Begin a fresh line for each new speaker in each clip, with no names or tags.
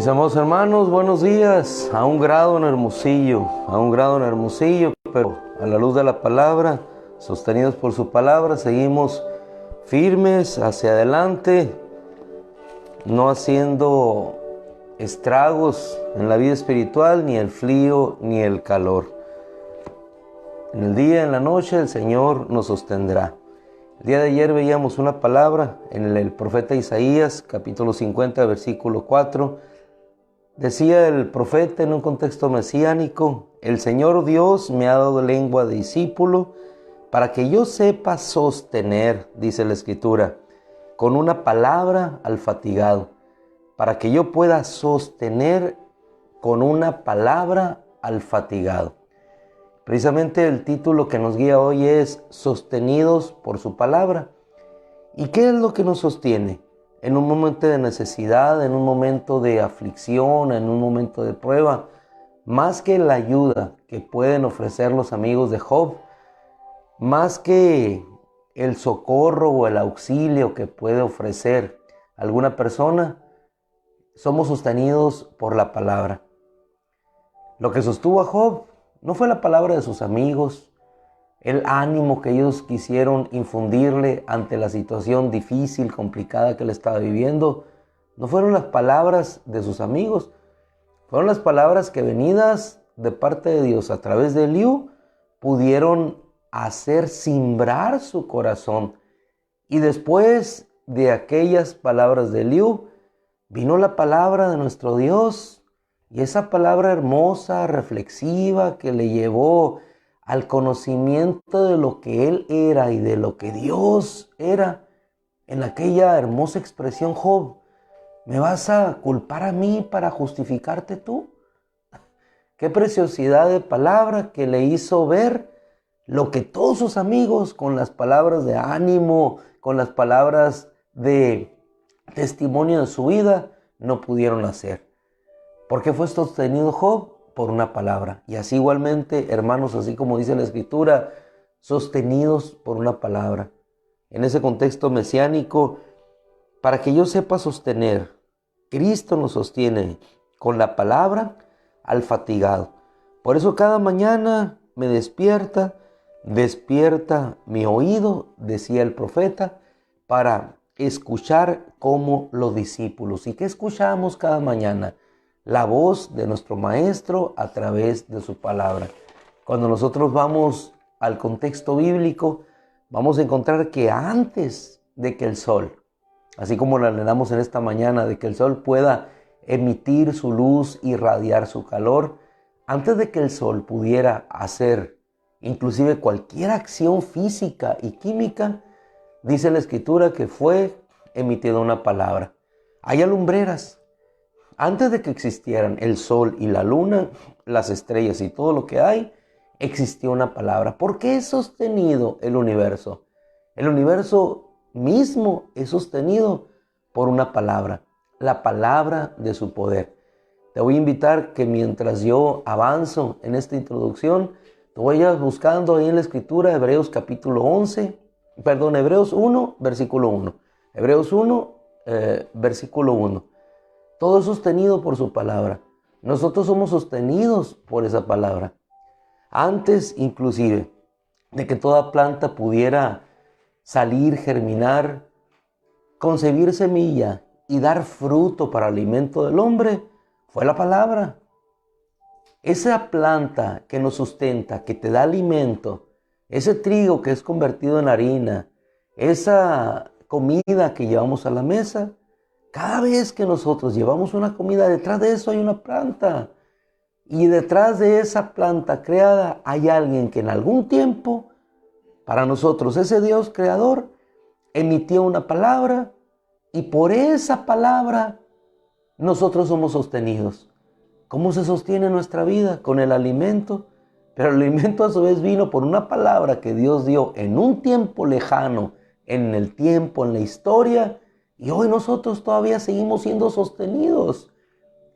Mis amados hermanos, buenos días. A un grado en Hermosillo, pero a la luz de la palabra, sostenidos por su palabra, seguimos firmes hacia adelante, no haciendo estragos en la vida espiritual, ni el frío ni el calor. En el día, en la noche, el Señor nos sostendrá. El día de ayer veíamos una palabra en el profeta Isaías, capítulo 50, versículo 4. Decía el profeta en un contexto mesiánico: el Señor Dios me ha dado lengua de discípulo para que yo sepa sostener, dice la Escritura, con una palabra al fatigado, para que yo pueda sostener con una palabra al fatigado. Precisamente el título que nos guía hoy es Sostenidos por su palabra. ¿Y qué es lo que nos sostiene? En un momento de necesidad, en un momento de aflicción, en un momento de prueba, más que la ayuda que pueden ofrecer los amigos de Job, más que el socorro o el auxilio que puede ofrecer alguna persona, somos sostenidos por la palabra. Lo que sostuvo a Job no fue la palabra de sus amigos, el ánimo que ellos quisieron infundirle ante la situación difícil, complicada que él estaba viviendo. No fueron las palabras de sus amigos, fueron las palabras que, venidas de parte de Dios a través de Eliú, pudieron hacer cimbrar su corazón. Y después de aquellas palabras de Eliú, vino la palabra de nuestro Dios, y esa palabra hermosa, reflexiva, que le llevó al conocimiento de lo que él era y de lo que Dios era. En aquella hermosa expresión: Job, ¿me vas a culpar a mí para justificarte tú? Qué preciosidad de palabra que le hizo ver lo que todos sus amigos, con las palabras de ánimo, con las palabras de testimonio de su vida, no pudieron hacer. ¿Por qué fue sostenido Job? Por una palabra. Y así igualmente, hermanos, así como dice la Escritura, sostenidos por una palabra. En ese contexto mesiánico, para que yo sepa sostener, Cristo nos sostiene con la palabra al fatigado. Por eso cada mañana me despierta mi oído, decía el profeta, para escuchar como los discípulos. ¿Y qué escuchamos cada mañana? La voz de nuestro Maestro a través de su palabra. Cuando nosotros vamos al contexto bíblico, vamos a encontrar que antes de que el sol, así como lo anhelamos en esta mañana, de que el sol pueda emitir su luz, irradiar su calor, antes de que el sol pudiera hacer inclusive cualquier acción física y química, dice la Escritura que fue emitida una palabra. Hay alumbreras. Antes de que existieran el sol y la luna, las estrellas y todo lo que hay, existió una palabra. ¿Por qué es sostenido el universo? El universo mismo es sostenido por una palabra, la palabra de su poder. Te voy a invitar que mientras yo avanzo en esta introducción, te vayas buscando ahí en la Escritura, Hebreos 1, versículo 1. Hebreos 1, versículo 1. Todo es sostenido por su palabra. Nosotros somos sostenidos por esa palabra. Antes, inclusive, de que toda planta pudiera salir, germinar, concebir semilla y dar fruto para alimento del hombre, fue la palabra. Esa planta que nos sustenta, que te da alimento, ese trigo que es convertido en harina, esa comida que llevamos a la mesa, cada vez que nosotros llevamos una comida, detrás de eso hay una planta. Y detrás de esa planta creada hay alguien que en algún tiempo, para nosotros, ese Dios creador, emitió una palabra, y por esa palabra nosotros somos sostenidos. ¿Cómo se sostiene nuestra vida? Con el alimento. Pero el alimento a su vez vino por una palabra que Dios dio en un tiempo lejano, en el tiempo, en la historia. Y hoy nosotros todavía seguimos siendo sostenidos.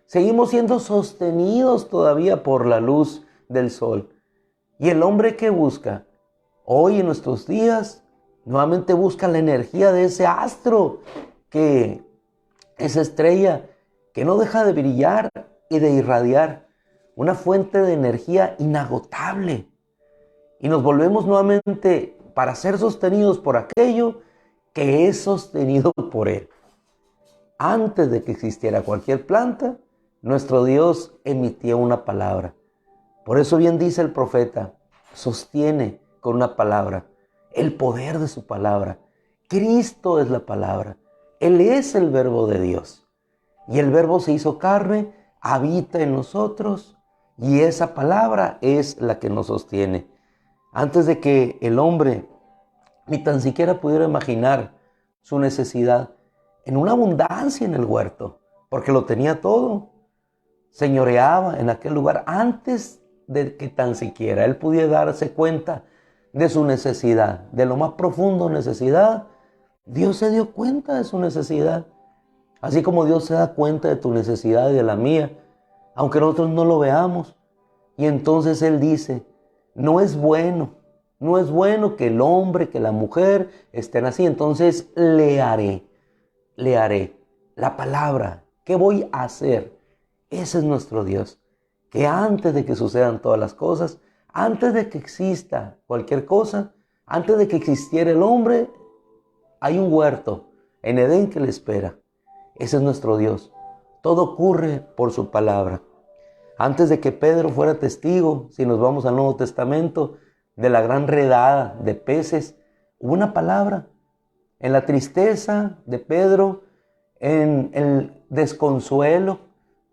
Seguimos siendo sostenidos todavía por la luz del sol. Y el hombre que busca hoy en nuestros días, nuevamente busca la energía de ese astro, que esa estrella que no deja de brillar y de irradiar, una fuente de energía inagotable. Y nos volvemos nuevamente para ser sostenidos por aquello que es sostenido por Él. Antes de que existiera cualquier planta, nuestro Dios emitía una palabra. Por eso bien dice el profeta, sostiene con una palabra el poder de su palabra. Cristo es la palabra. Él es el verbo de Dios. Y el verbo se hizo carne, habita en nosotros, y esa palabra es la que nos sostiene. Antes de que el hombre ni tan siquiera pudiera imaginar su necesidad, en una abundancia en el huerto, porque lo tenía todo, señoreaba en aquel lugar antes de que tan siquiera él pudiera darse cuenta de su necesidad, de lo más profundo necesidad. Dios se dio cuenta de su necesidad, así como Dios se da cuenta de tu necesidad y de la mía, aunque nosotros no lo veamos. Y entonces Él dice, no es bueno que el hombre, que la mujer estén así, entonces le haré la palabra. ¿Qué voy a hacer? Ese es nuestro Dios, que antes de que sucedan todas las cosas, antes de que exista cualquier cosa, antes de que existiera el hombre, hay un huerto en Edén que le espera. Ese es nuestro Dios. Todo ocurre por su palabra. Antes de que Pedro fuera testigo, si nos vamos al Nuevo Testamento, de la gran redada de peces, hubo una palabra. En la tristeza de Pedro, en el desconsuelo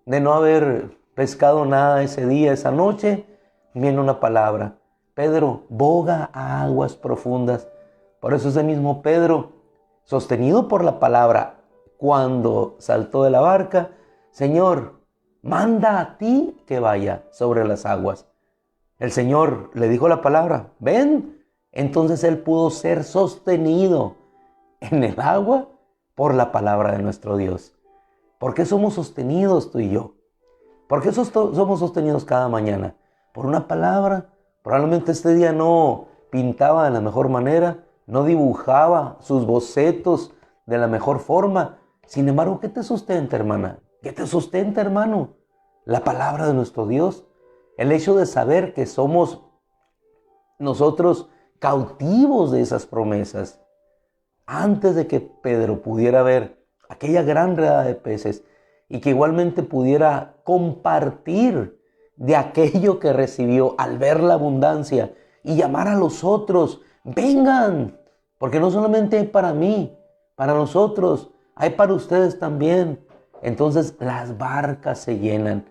de no haber pescado nada ese día, esa noche, viene una palabra. Pedro, boga a aguas profundas. Por eso ese mismo Pedro, sostenido por la palabra, cuando saltó de la barca, Señor, manda a ti que vaya sobre las aguas. El Señor le dijo la palabra, ven. Entonces él pudo ser sostenido en el agua por la palabra de nuestro Dios. ¿Por qué somos sostenidos tú y yo? ¿Por qué somos sostenidos cada mañana? Por una palabra. Probablemente este día no pintaba de la mejor manera, no dibujaba sus bocetos de la mejor forma. Sin embargo, ¿qué te sustenta, hermana? ¿Qué te sustenta, hermano? La palabra de nuestro Dios. El hecho de saber que somos nosotros cautivos de esas promesas. Antes de que Pedro pudiera ver aquella gran redada de peces y que igualmente pudiera compartir de aquello que recibió al ver la abundancia y llamar a los otros, vengan, porque no solamente hay para mí, para nosotros, hay para ustedes también. Entonces las barcas se llenan.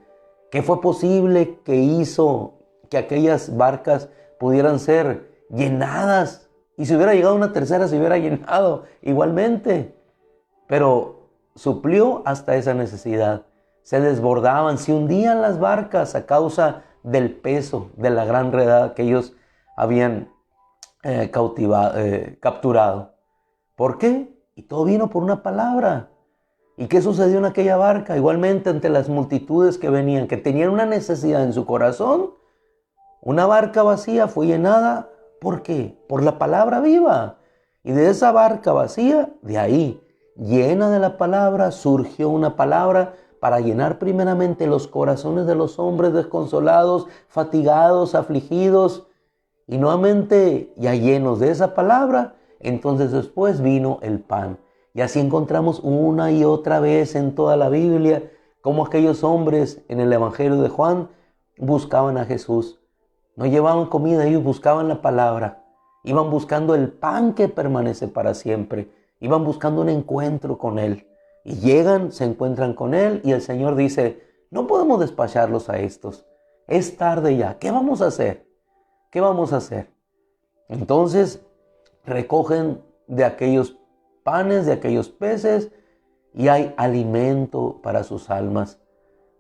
¿Qué fue posible que hizo que aquellas barcas pudieran ser llenadas? Y si hubiera llegado una tercera, se hubiera llenado igualmente. Pero suplió hasta esa necesidad. Se desbordaban, se hundían las barcas a causa del peso de la gran redada que ellos habían capturado. ¿Por qué? Y todo vino por una palabra. ¿Y qué sucedió en aquella barca? Igualmente ante las multitudes que venían, que tenían una necesidad en su corazón, una barca vacía fue llenada. ¿Por qué? Por la palabra viva. Y de esa barca vacía, de ahí, llena de la palabra, surgió una palabra para llenar primeramente los corazones de los hombres desconsolados, fatigados, afligidos, y nuevamente ya llenos de esa palabra, entonces después vino el pan. Y así encontramos una y otra vez en toda la Biblia cómo aquellos hombres en el Evangelio de Juan buscaban a Jesús. No llevaban comida, ellos buscaban la palabra. Iban buscando el pan que permanece para siempre. Iban buscando un encuentro con Él. Y llegan, se encuentran con Él y el Señor dice, no podemos despacharlos a estos. Es tarde ya. ¿Qué vamos a hacer? ¿Qué vamos a hacer? Entonces recogen de aquellos panes, de aquellos peces, y hay alimento para sus almas.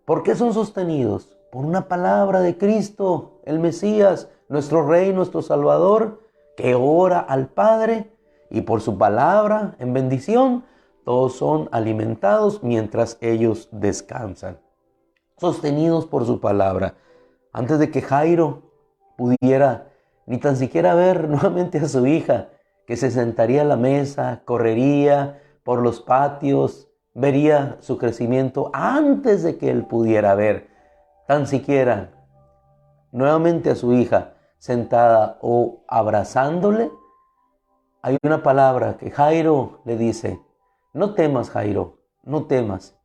¿Por qué son sostenidos? Por una palabra de Cristo, el Mesías, nuestro Rey, nuestro Salvador, que ora al Padre, y por su palabra en bendición, todos son alimentados mientras ellos descansan. Sostenidos por su palabra. Antes de que Jairo pudiera ni tan siquiera ver nuevamente a su hija, que se sentaría a la mesa, correría por los patios vería su crecimiento antes de que él pudiera ver tan siquiera nuevamente a su hija sentada o abrazándole. Hay una palabra que Jairo le dice: no temas, Jairo, no temas,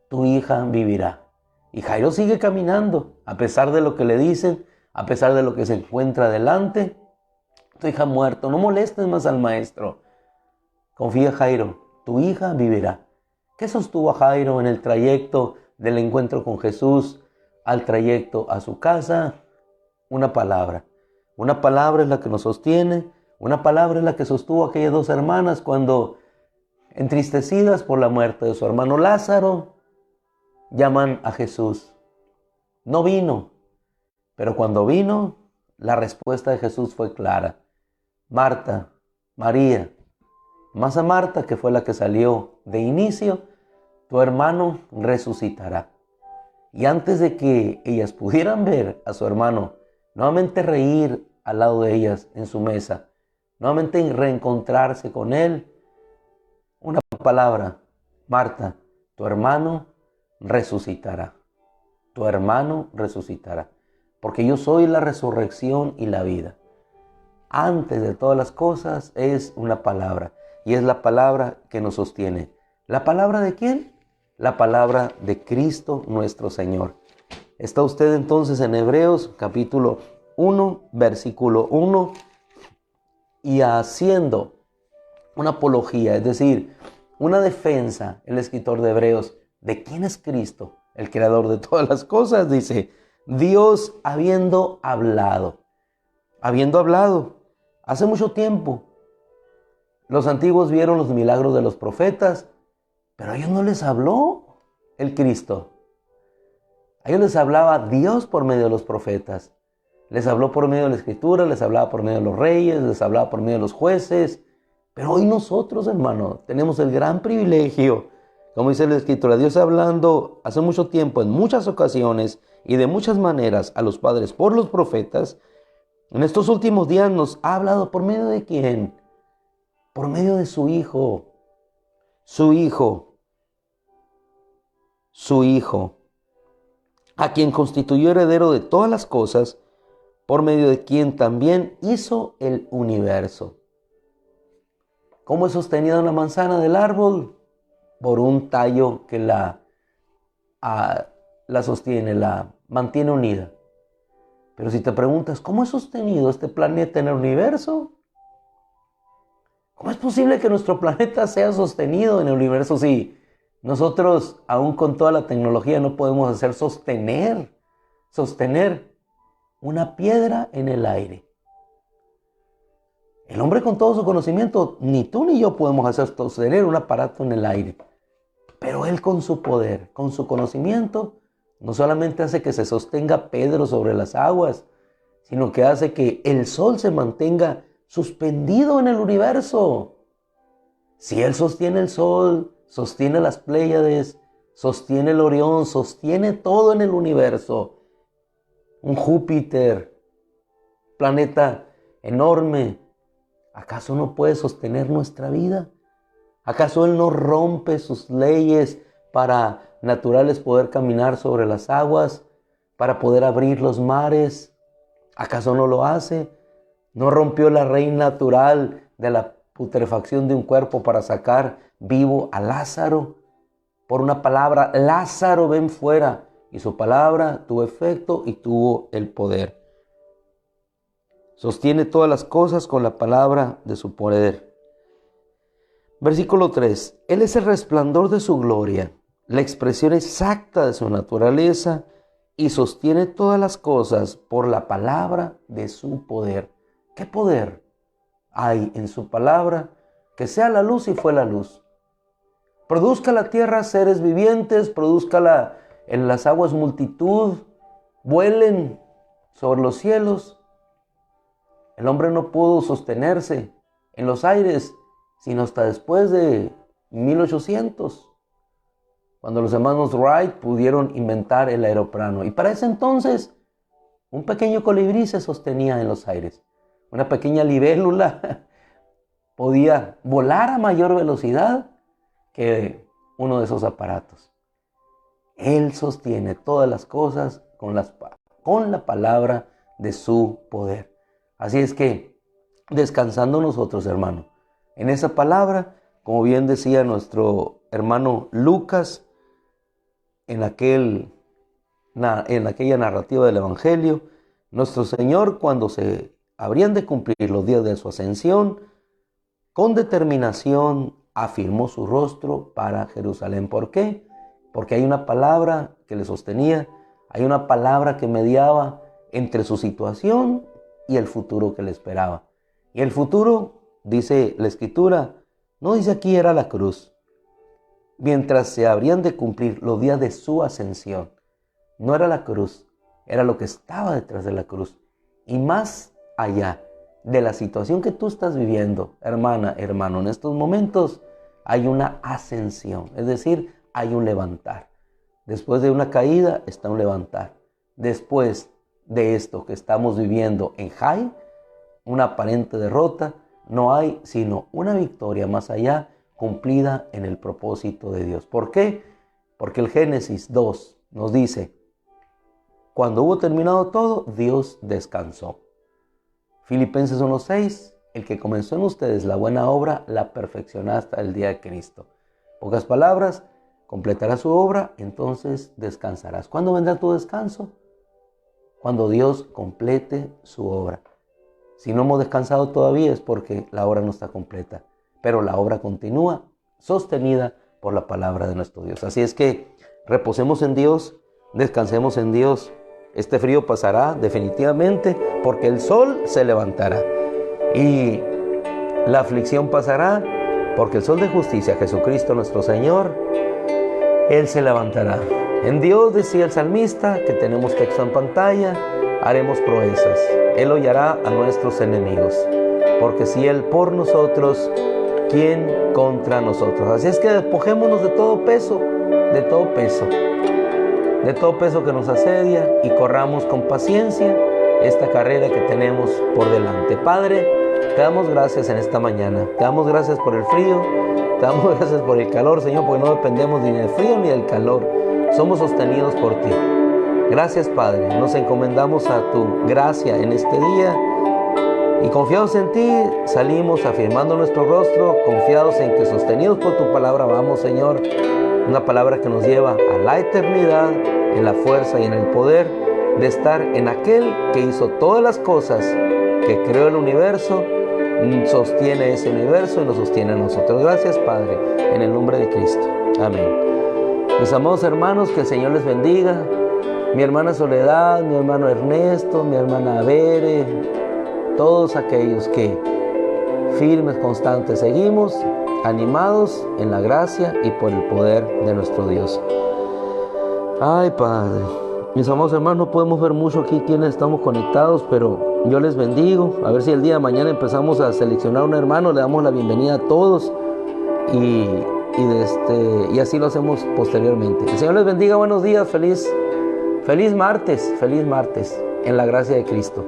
tu hija vivirá. Y Jairo sigue caminando, a pesar de lo que le dicen, a pesar de lo que se encuentra delante. Tu hija ha muerto, no molestes más al maestro. Confía, Jairo, tu hija vivirá. ¿Qué sostuvo a Jairo en el trayecto del encuentro con Jesús al trayecto a su casa? Una palabra. Una palabra es la que nos sostiene. Una palabra es la que sostuvo a aquellas dos hermanas cuando, entristecidas por la muerte de su hermano Lázaro, llaman a Jesús. No vino, pero cuando vino, la respuesta de Jesús fue clara. Marta, María, más a Marta, que fue la que salió de inicio, tu hermano resucitará. Y antes de que ellas pudieran ver a su hermano nuevamente reír al lado de ellas en su mesa, nuevamente reencontrarse con él, una palabra: Marta, tu hermano resucitará. Tu hermano resucitará. Porque yo soy la resurrección y la vida. Antes de todas las cosas es una palabra. Y es la palabra que nos sostiene. ¿La palabra de quién? La palabra de Cristo nuestro Señor. Está usted entonces en Hebreos capítulo 1, versículo 1. Y haciendo una apología, es decir, una defensa, el escritor de Hebreos, ¿de quién es Cristo? El creador de todas las cosas, dice: Dios habiendo hablado, hace mucho tiempo. Los antiguos vieron los milagros de los profetas, pero a ellos no les habló el Cristo. A ellos les hablaba Dios por medio de los profetas. Les habló por medio de la Escritura, les hablaba por medio de los reyes, les hablaba por medio de los jueces. Pero hoy nosotros, hermano, tenemos el gran privilegio, como dice la Escritura, Dios hablando hace mucho tiempo, en muchas ocasiones y de muchas maneras a los padres por los profetas. En estos últimos días nos ha hablado por medio de ¿quién? Por medio de su Hijo. Su Hijo, a quien constituyó heredero de todas las cosas, por medio de quien también hizo el universo. ¿Cómo es sostenida una manzana del árbol? Por un tallo que la sostiene, la mantiene unida. Pero si te preguntas, ¿cómo es sostenido este planeta en el universo? ¿Cómo es posible que nuestro planeta sea sostenido en el universo si nosotros, aún con toda la tecnología, no podemos hacer sostener una piedra en el aire? El hombre, con todo su conocimiento, ni tú ni yo podemos hacer sostener un aparato en el aire. Pero él, con su poder, con su conocimiento, no solamente hace que se sostenga Pedro sobre las aguas, sino que hace que el sol se mantenga suspendido en el universo. Si él sostiene el sol, sostiene las Pléyades, sostiene el Orión, sostiene todo en el universo. Un Júpiter, planeta enorme, ¿acaso no puede sostener nuestra vida? ¿Acaso él no rompe sus leyes para naturales poder caminar sobre las aguas, para poder abrir los mares? ¿Acaso no lo hace? ¿No rompió la ley natural de la putrefacción de un cuerpo para sacar vivo a Lázaro? Por una palabra: Lázaro, ven fuera. Y su palabra tuvo efecto y tuvo el poder. Sostiene todas las cosas con la palabra de su poder. Versículo 3. Él es el resplandor de su gloria, la expresión exacta de su naturaleza, y sostiene todas las cosas por la palabra de su poder. ¿Qué poder hay en su palabra? Que sea la luz y fue la luz. Produzca la tierra seres vivientes, produzca en las aguas multitud, vuelen sobre los cielos. El hombre no pudo sostenerse en los aires sino hasta después de 1800, cuando los hermanos Wright pudieron inventar el aeroplano. Y para ese entonces, un pequeño colibrí se sostenía en los aires. Una pequeña libélula podía volar a mayor velocidad que uno de esos aparatos. Él sostiene todas las cosas con la palabra de su poder. Así es que, descansando nosotros, hermano, en esa palabra, como bien decía nuestro hermano Lucas, en aquella narrativa del Evangelio, nuestro Señor, cuando se habrían de cumplir los días de su ascensión, con determinación afirmó su rostro para Jerusalén. ¿Por qué? Porque hay una palabra que le sostenía, hay una palabra que mediaba entre su situación y el futuro que le esperaba. Y el futuro, dice la Escritura, no dice aquí era la cruz. Mientras se habrían de cumplir los días de su ascensión, no era la cruz, era lo que estaba detrás de la cruz. Y más allá de la situación que tú estás viviendo, hermana, hermano, en estos momentos hay una ascensión, es decir, hay un levantar. Después de una caída está un levantar. Después de esto que estamos viviendo en Jai, una aparente derrota, no hay sino una victoria más allá, cumplida en el propósito de Dios. ¿Por qué? Porque el Génesis 2 nos dice, cuando hubo terminado todo, Dios descansó. Filipenses 1:6, el que comenzó en ustedes la buena obra, la perfeccionará hasta el día de Cristo. Pocas palabras, completará su obra, entonces descansarás. ¿Cuándo vendrá tu descanso? Cuando Dios complete su obra. Si no hemos descansado todavía es porque la obra no está completa, pero la obra continúa, sostenida por la palabra de nuestro Dios. Así es que reposemos en Dios, descansemos en Dios. Este frío pasará definitivamente porque el sol se levantará. Y la aflicción pasará porque el sol de justicia, Jesucristo nuestro Señor, Él se levantará. En Dios, decía el salmista, que tenemos texto en pantalla, haremos proezas. Él hollará a nuestros enemigos. Porque si Él por nosotros, ¿quién contra nosotros? Así es que despojémonos de todo peso, de todo peso que nos asedia y corramos con paciencia esta carrera que tenemos por delante. Padre, te damos gracias en esta mañana. Te damos gracias por el frío, te damos gracias por el calor, Señor, porque no dependemos ni del frío ni del calor. Somos sostenidos por ti. Gracias, Padre. Nos encomendamos a tu gracia en este día y confiados en ti salimos afirmando nuestro rostro, confiados en que sostenidos por tu palabra vamos, Señor. Una palabra que nos lleva a la eternidad, en la fuerza y en el poder de estar en aquel que hizo todas las cosas, que creó el universo, sostiene ese universo y nos sostiene a nosotros. Gracias, Padre, en el nombre de Cristo. Amén. Mis amados hermanos, que el Señor les bendiga. Mi hermana Soledad, mi hermano Ernesto, mi hermana Bere, todos aquellos que firmes, constantes, seguimos animados en la gracia y por el poder de nuestro Dios. Ay, Padre, mis amados hermanos, no podemos ver mucho aquí quienes estamos conectados, pero yo les bendigo. A ver si el día de mañana empezamos a seleccionar un hermano, le damos la bienvenida a todos y así lo hacemos posteriormente. El Señor les bendiga, buenos días, feliz martes, en la gracia de Cristo.